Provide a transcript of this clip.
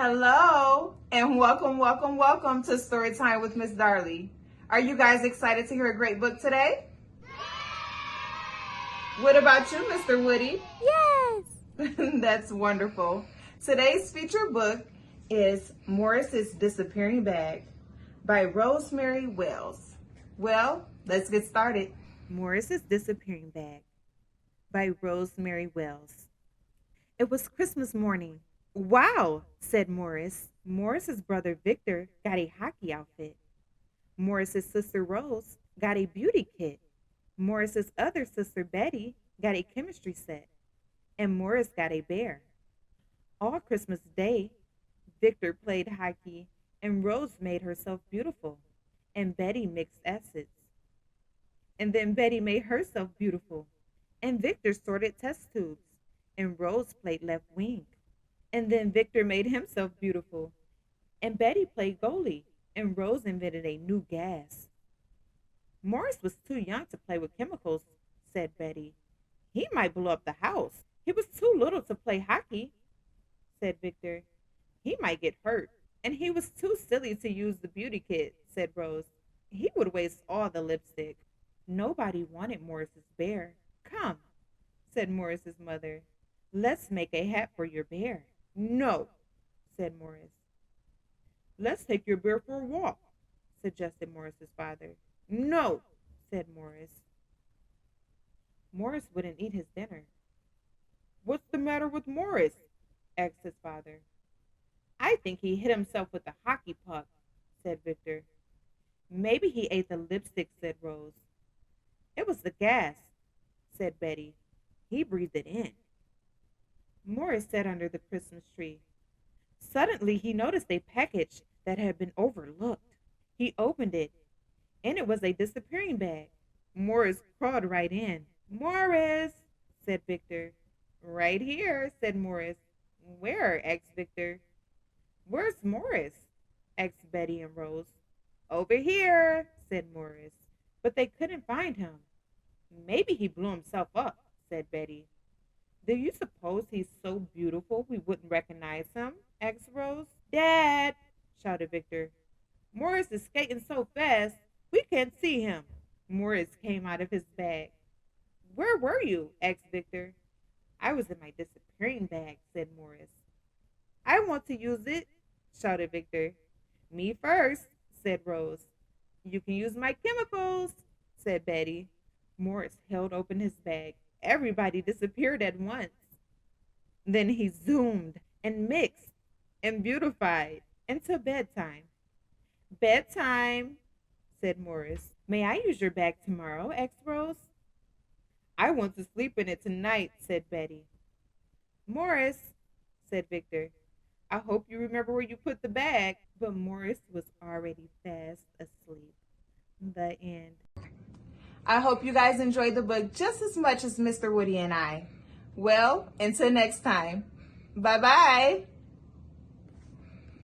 Hello, and welcome to Story Time with Miss Darlie. Are you guys excited to hear a great book today? What about you, Mr. Woody? Yes! That's wonderful. Today's featured book is Morris's Disappearing Bag by Rosemary Wells. Well, let's get started. Morris's Disappearing Bag by Rosemary Wells. It was Christmas morning. Wow, said Morris. Morris's brother Victor got a hockey outfit. Morris's sister Rose got a beauty kit. Morris's other sister Betty got a chemistry set. And Morris got a bear. All Christmas Day, Victor played hockey and Rose made herself beautiful. And Betty mixed acids. And then Betty made herself beautiful. And Victor sorted test tubes. And Rose played left wing. And then Victor made himself beautiful. And Betty played goalie. And Rose invented a new gas. Morris was too young to play with chemicals, said Betty. He might blow up the house. He was too little to play hockey, said Victor. He might get hurt. And he was too silly to use the beauty kit, said Rose. He would waste all the lipstick. Nobody wanted Morris's bear. Come, said Morris's mother. Let's make a hat for your bear. No, said Morris. Let's take your bear for a walk, suggested Morris's father. No, said Morris. Morris wouldn't eat his dinner. What's the matter with Morris? Asked his father. I think he hit himself with a hockey puck, said Victor. Maybe he ate the lipstick, said Rose. It was the gas, said Betty. He breathed it in. Morris sat under the Christmas tree. Suddenly he noticed a package that had been overlooked. He opened it, and it was a disappearing bag. Morris crawled right in. Morris, said Victor. Right here, said Morris. Where? Asked Victor. Where's Morris? Asked Betty and Rose. Over here, said Morris. But they couldn't find him. Maybe he blew himself up, said Betty. Do you suppose he's so beautiful we wouldn't recognize him? Asked Rose. Dad, shouted Victor. Morris is skating so fast, we can't see him. Morris came out of his bag. Where were you? Asked Victor. I was in my disappearing bag, said Morris. I want to use it, shouted Victor. Me first, said Rose. You can use my chemicals, said Betty. Morris held open his bag. Everybody disappeared at once. Then he zoomed and mixed and beautified until bedtime. Bedtime, said Morris. May I use your bag tomorrow? Asked Rose. I want to sleep in it tonight, said Betty. Morris, said Victor, I hope you remember where you put the bag. But Morris was already fast asleep. The end. I hope you guys enjoyed the book just as much as Mr. Woody and I. Well, until next time. Bye-bye.